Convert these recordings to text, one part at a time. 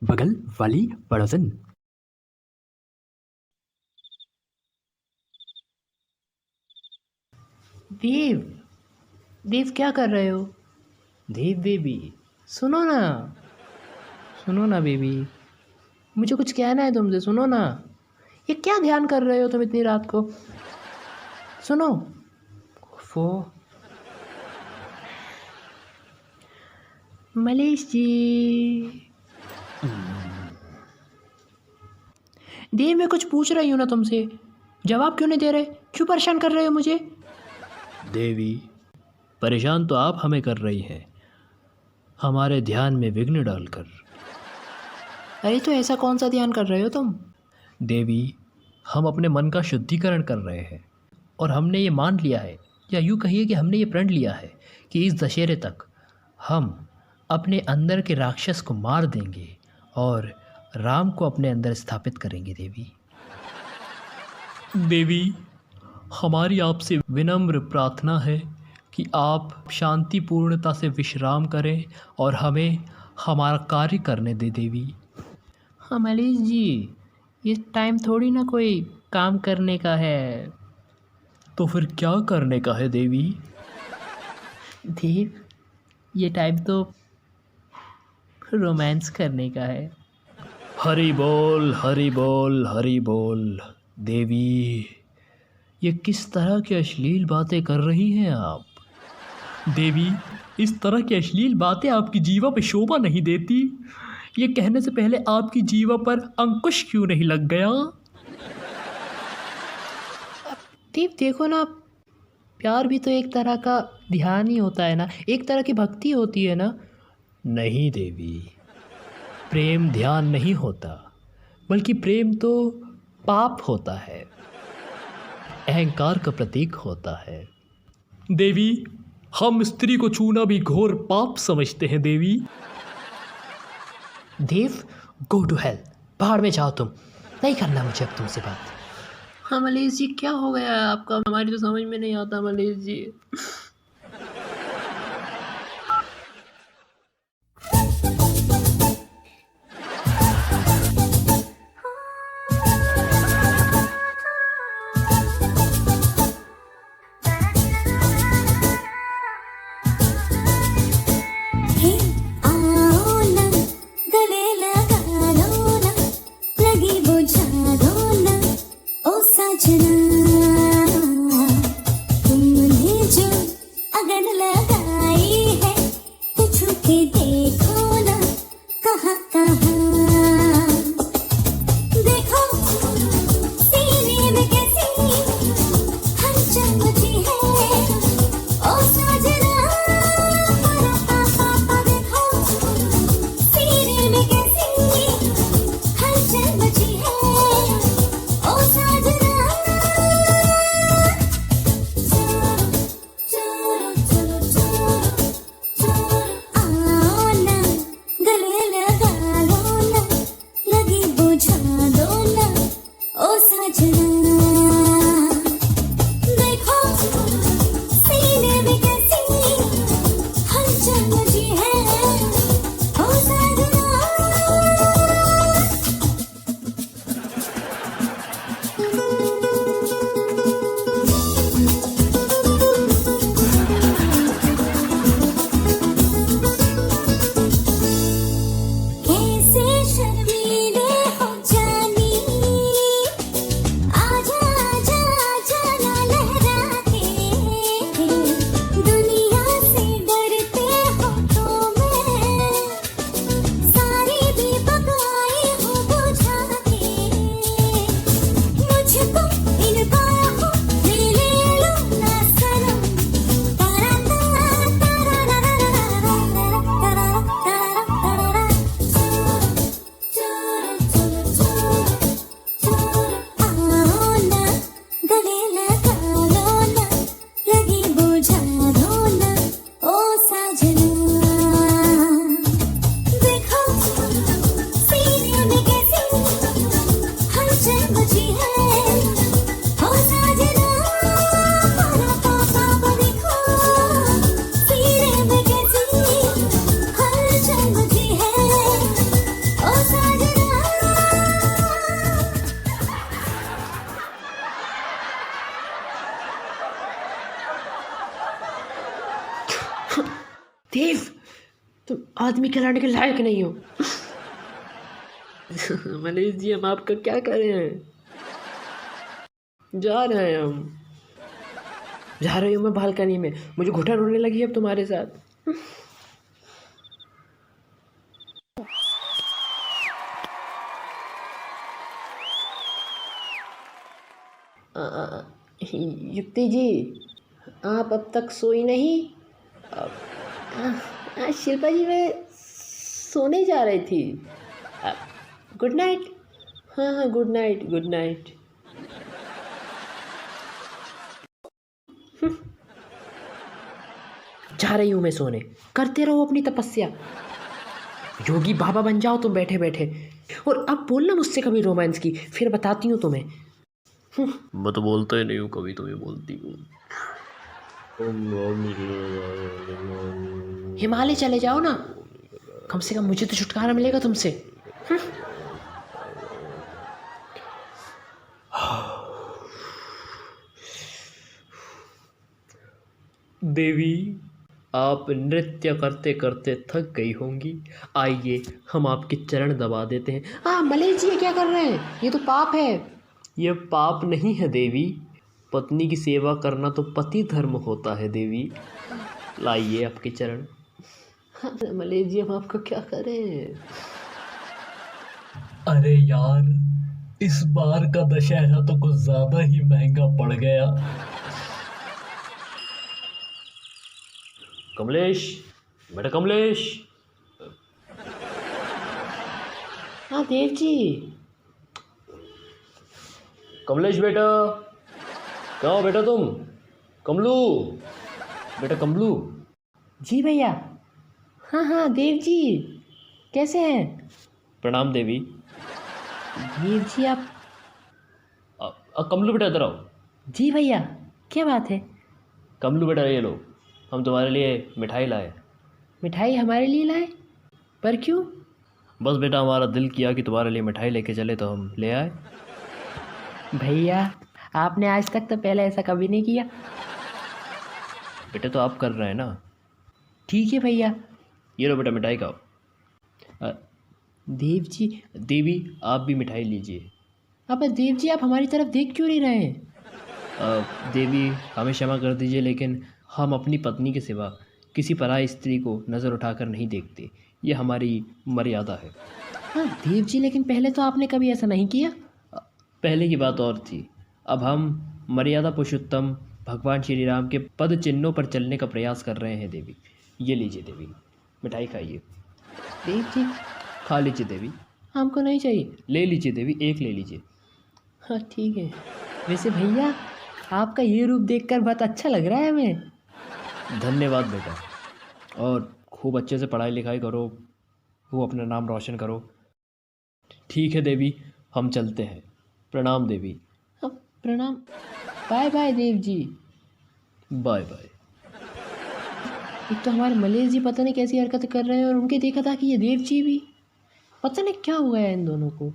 बगल वाली पड़ोसन। देव, देव क्या कर रहे हो? देव बेबी, सुनो ना, सुनो ना बेबी, मुझे कुछ कहना है तुमसे, सुनो ना। ये क्या ध्यान कर रहे हो तुम इतनी रात को? सुनो। फो मलेश जी। देव, मैं कुछ पूछ रही हूँ ना तुमसे, जवाब क्यों नहीं दे रहे? क्यों परेशान कर रहे हो मुझे? देवी, परेशान तो आप हमें कर रही हैं, हमारे ध्यान में विघ्न डालकर। अरे तो ऐसा कौन सा ध्यान कर रहे हो तुम? देवी, हम अपने मन का शुद्धिकरण कर रहे हैं और हमने ये मान लिया है, या यूँ कहिए कि हमने ये प्रण लिया है कि इस दशहरे तक हम अपने अंदर के राक्षस को मार देंगे और राम को अपने अंदर स्थापित करेंगे। देवी, हमारी आपसे विनम्र प्रार्थना है कि आप शांतिपूर्णता से विश्राम करें और हमें हमारा कार्य करने दें। देवी, हाँ मलेश जी, ये टाइम थोड़ी ना कोई काम करने का है। तो फिर क्या करने का है देवी? देव, ये टाइम तो रोमांस करने का है। हरि बोल, हरि बोल, हरि बोल। देवी, ये किस तरह की अश्लील बातें कर रही हैं आप? देवी, इस तरह की अश्लील बातें आपकी जीवा पे शोभा नहीं देती। ये कहने से पहले आपकी जीवा पर अंकुश क्यों नहीं लग गया? देव देखो ना, प्यार भी तो एक तरह का ध्यान ही होता है ना, एक तरह की भक्ति होती है ना। नहीं देवी, प्रेम ध्यान नहीं होता, बल्कि प्रेम तो पाप होता है, अहंकार का प्रतीक होता है। देवी, हम स्त्री को छूना भी घोर पाप समझते हैं। देवी, देव, गो टू हेल, बाहर में जाओ तुम, नहीं करना मुझे अब तुमसे बात। हाँ मलेश जी, क्या हो गया है आपका? हमारी तो समझ में नहीं आता मलेश जी। हे आओ ना, गले लगा लो ना, लगी बुझा दो ना, ओ सजना, तुमने जो आदमी कहलाने के लायक नहीं हो। मनीष जी हम आपका क्या करें, जा रहे हैं हम, जा रही हूँ मैं बालकनी में, मुझे घुटन होने लगी अब तुम्हारे साथ। युक्ति जी आप अब तक सोई नहीं? शिल्पा जी मैं सोने जा रही थी। Good night. हाँ हाँ गुड नाइट, गुड नाइट। जा रही हूँ मैं सोने, करते रहो अपनी तपस्या, योगी बाबा बन जाओ तुम बैठे बैठे। और अब बोलना मुझसे कभी रोमांस की, फिर बताती हूँ तुम्हें। मैं तो बोलता ही नहीं हूँ, कभी तुम्हें बोलती हूँ। हिमालय चले जाओ ना, कम से कम मुझे तो छुटकारा मिलेगा तुमसे। देवी आप नृत्य करते करते थक गई होंगी, आइए हम आपके चरण दबा देते हैं। मलेश जी ये क्या कर रहे हैं, ये तो पाप है। यह पाप नहीं है देवी, पत्नी की सेवा करना तो पति धर्म होता है देवी। लाइए आपके चरण। मलेश जी हम आपको क्या करें। अरे यार इस बार का दशहरा तो कुछ ज्यादा ही महंगा पड़ गया। कमलेश, बेटा कमलेश। हाँ देव जी। कमलेश बेटा, कहाँ हो बेटा तुम? कमलू, बेटा कमलू। जी भैया। हाँ हाँ देव जी कैसे हैं? प्रणाम देवी। देव जी आप। कमलू बेटा इधर आओ। जी भैया क्या बात है? कमलू बेटा ये लो, हम तुम्हारे लिए मिठाई लाए। मिठाई हमारे लिए लाए? पर क्यों? बस बेटा हमारा दिल किया कि तुम्हारे लिए मिठाई लेके चले तो हम ले आए। भैया आपने आज तक तो पहले ऐसा कभी नहीं किया। बेटे तो आप कर रहे हैं ना। ठीक है भैया। ये लो बेटा मिठाई खाओ। देव जी। देवी आप भी मिठाई लीजिए। अब देव जी आप हमारी तरफ देख क्यों नहीं रहे हैं? देवी हमें क्षमा कर दीजिए, लेकिन हम अपनी पत्नी के सिवा किसी पराई स्त्री को नज़र उठाकर नहीं देखते, ये हमारी मर्यादा है। हाँ देव जी लेकिन पहले तो आपने कभी ऐसा नहीं किया। पहले की बात और थी, अब हम मर्यादा पुरुषोत्तम भगवान श्री राम के पद चिन्हों पर चलने का प्रयास कर रहे हैं देवी। ये लीजिए देवी, मिठाई खाइए। देव जी। खा लीजिए देवी। हमको नहीं चाहिए। ले लीजिए देवी, एक ले लीजिए। हाँ ठीक है। वैसे भैया आपका ये रूप देखकर बहुत अच्छा लग रहा है हमें। धन्यवाद बेटा, और खूब अच्छे से पढ़ाई लिखाई करो, वो अपना नाम रोशन करो। ठीक है देवी, हम चलते हैं। प्रणाम देवी। प्रणाम। Bye bye Dev ji. Bye bye. एक तो हमारे मलेश जी पता नहीं कैसी हरकतें कर रहे हैं, और उनके देखा था कि ये देव जी भी, पता नहीं क्या हुआ है इन दोनों को।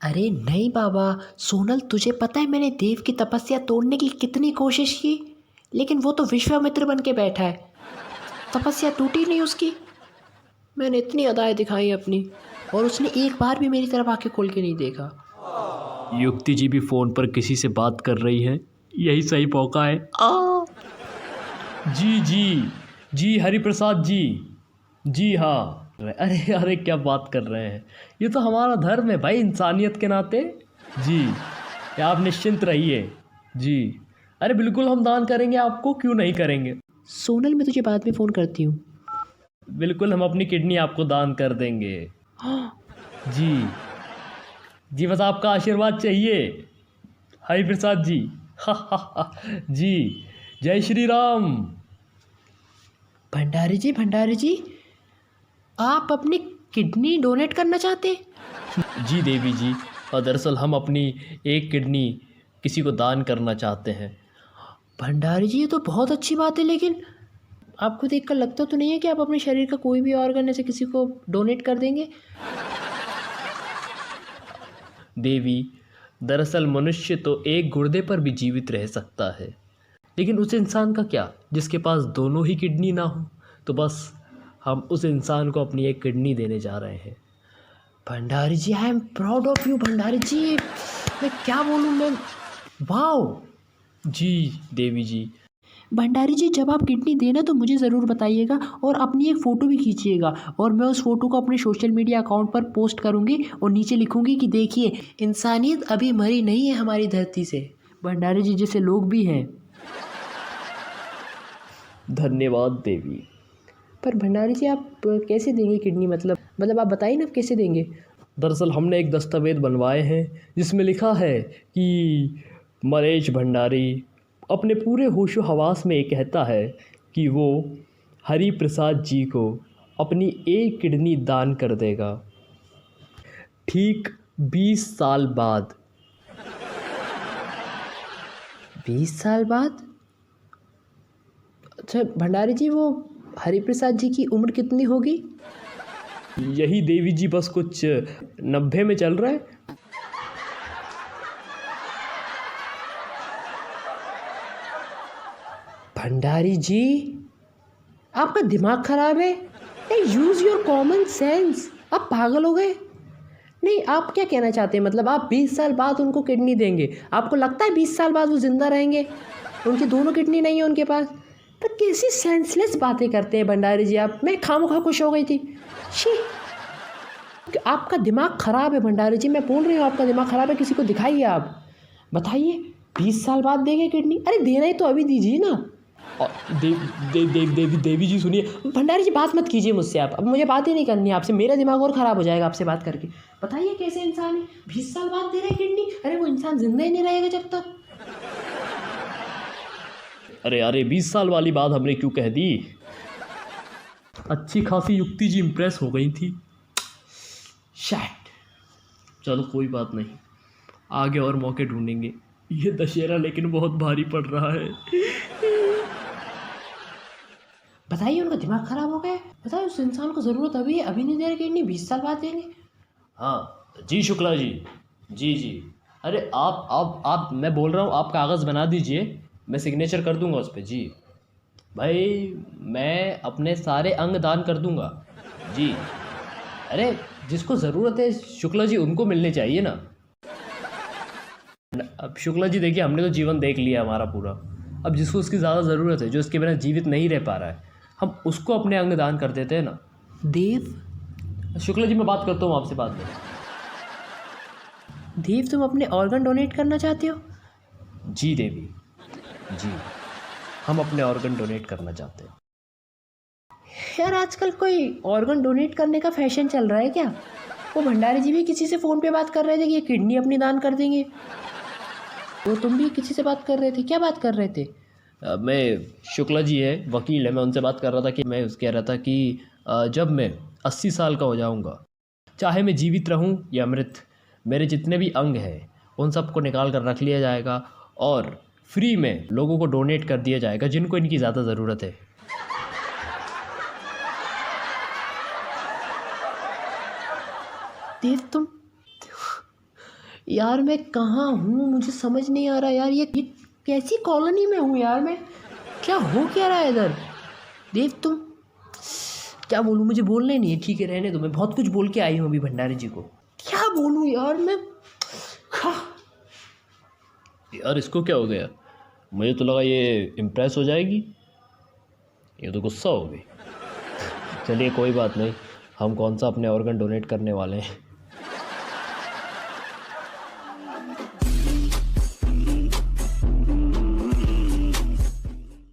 अरे नहीं बाबा, सोनल तुझे पता है मैंने देव की तपस्या तोड़ने की कितनी कोशिश की, लेकिन वो तो विश्वामित्र बन के बैठा है, तपस्या टूटी नहीं उसकी। मैंने इतनी अदाएं दिखाई अपनी, और उसने एक बार भी मेरी तरफ आके खोल के नहीं देखा। युक्ति जी भी फ़ोन पर किसी से बात कर रही है, यही सही मौका है। जी जी जी हरिप्रसाद जी, जी हाँ। अरे अरे क्या बात कर रहे हैं, ये तो हमारा धर्म है भाई, इंसानियत के नाते। जी आप निश्चिंत रहिए। जी अरे बिल्कुल हम दान करेंगे आपको, क्यों नहीं करेंगे। सोनल मैं तुझे बाद में फ़ोन करती हूँ। बिल्कुल हम अपनी किडनी आपको दान कर देंगे। जी जी बस आपका आशीर्वाद चाहिए हरिप्रसाद जी। जी जय श्री राम। भंडारी जी आप अपनी किडनी डोनेट करना चाहते? जी देवी जी, और दरअसल हम अपनी एक किडनी किसी को दान करना चाहते हैं। भंडारी जी ये तो बहुत अच्छी बात है, लेकिन आपको देखकर लगता तो नहीं है कि आप अपने शरीर का कोई भी ऑर्गन ऐसे किसी को डोनेट कर देंगे? देवी दरअसल मनुष्य तो एक गुर्दे पर भी जीवित रह सकता है, लेकिन उस इंसान का क्या जिसके पास दोनों ही किडनी ना हो। तो बस हम उस इंसान को अपनी एक किडनी देने जा रहे हैं। Bhandari ji, I am proud of you Bhandari ji. मैं क्या बोलूँ मैं, वाओ। जी देवी जी। भंडारी जी, जब आप किडनी देना तो मुझे ज़रूर बताइएगा और अपनी एक फ़ोटो भी खींचिएगा और मैं उस फ़ोटो को अपने सोशल मीडिया अकाउंट पर पोस्ट करूँगी और नीचे लिखूँगी कि देखिए, इंसानियत अभी मरी नहीं है हमारी धरती से। भंडारी जी जैसे लोग भी हैं। धन्यवाद देवी। पर भंडारी जी, आप कैसे देंगे किडनी? मतलब आप बताइए ना, आप कैसे देंगे? दरअसल हमने एक दस्तावेज़ बनवाए हैं जिसमें लिखा है कि मरेश भंडारी अपने पूरे होशो हवास में ये कहता है कि वो हरि प्रसाद जी को अपनी एक किडनी दान कर देगा ठीक 20 साल बाद। 20 साल बाद? अच्छा भंडारी जी, वो हरिप्रसाद जी की उम्र कितनी होगी? यही देवी जी बस कुछ 90 में चल रहा है। भंडारी जी, आपका दिमाग खराब है? Use your common sense. आप पागल हो गए? नहीं, आप क्या कहना चाहते हैं? मतलब आप 20 साल बाद उनको किडनी देंगे? आपको लगता है 20 साल बाद वो ज़िंदा रहेंगे? उनकी दोनों किडनी नहीं है उनके पास? पर कैसी सेंसलेस बातें करते हैं भंडारी जी आप। मैं खामखा खुश हो गई थी। शी, आपका दिमाग ख़राब है भंडारी जी, मैं बोल रही हूँ आपका दिमाग ख़राब है। किसी को दिखाइए, आप बताइए 20 साल बाद देंगे किडनी? अरे देना ही तो अभी दीजिए ना। देवी जी सुनिए। भंडारी जी, बात मत कीजिए मुझसे आप। अब मुझे बात ही नहीं करनी है आपसे, मेरा दिमाग और ख़राब हो जाएगा आपसे बात करके। बताइए कैसे इंसान है 20 साल बाद दे रहे हैं किडनी? अरे वो इंसान जिंदा ही नहीं रहेगा जब तक। अरे 20 साल वाली बात हमने क्यों कह दी? अच्छी खासी युक्ति जी इम्प्रेस हो गई थी। शैट, चलो कोई बात नहीं, आगे और मौके ढूंढेंगे। ये दशहरा लेकिन बहुत भारी पड़ रहा है। बताइए, उनका दिमाग ख़राब हो गया है? बताइए, उस इंसान को ज़रूरत अभी है, अभी नहीं दे रहे किडनी, 20 साल बाद देंगे। हाँ जी शुक्ला जी। जी अरे आप मैं बोल रहा हूँ, आप कागज़ बना दीजिए, मैं सिग्नेचर कर दूंगा उस पर। जी भाई, मैं अपने सारे अंग दान कर दूंगा जी। अरे जिसको ज़रूरत है शुक्ला जी, उनको मिलने चाहिए ना। अब शुक्ला जी देखिए, हमने तो जीवन देख लिया हमारा पूरा। अब जिसको उसकी ज़्यादा ज़रूरत है, जो इसके बिना जीवित नहीं रह पा रहा है, हम उसको अपने अंग दान कर देते हैं ना। देव, शुक्ला जी मैं बात करता हूँ आपसे बाद में। देव, तुम अपने ऑर्गन डोनेट करना चाहते हो? जी देवी जी, हम अपने ऑर्गन डोनेट करना चाहते हैं। यार, आजकल कोई ऑर्गन डोनेट करने का फैशन चल रहा है क्या? वो भंडारी जी भी किसी से फ़ोन पे बात कर रहे थे कि ये किडनी अपनी दान कर देंगे। वो तुम भी किसी से बात कर रहे थे, क्या बात कर रहे थे? मैं शुक्ला जी है, वकील है, मैं उनसे बात कर रहा था कि मैं कह रहा था कि जब मैं 80 साल का हो जाऊंगा, चाहे मैं जीवित रहूं या मृत, मेरे जितने भी अंग हैं उन सबको निकाल कर रख लिया जाएगा और फ्री में लोगों को डोनेट कर दिया जाएगा जिनको इनकी ज़्यादा ज़रूरत है। देव, तुम यार, मैं कहाँ हूँ मुझे समझ नहीं आ रहा यार। ये कैसी कॉलोनी में हूँ यार मैं? क्या हो क्या रहा है इधर? देव, तुम क्या बोलूँ, मुझे बोलना ही नहीं है। ठीक है, रहने दो, मैं बहुत कुछ बोल के आई हूँ अभी भंडारी जी को। क्या बोलूँ यार मैं? यार इसको क्या हो गया? मुझे तो लगा ये इम्प्रेस हो जाएगी, ये तो गुस्सा हो गई। चलिए कोई बात नहीं, हम कौन सा अपने ऑर्गन डोनेट करने वाले हैं।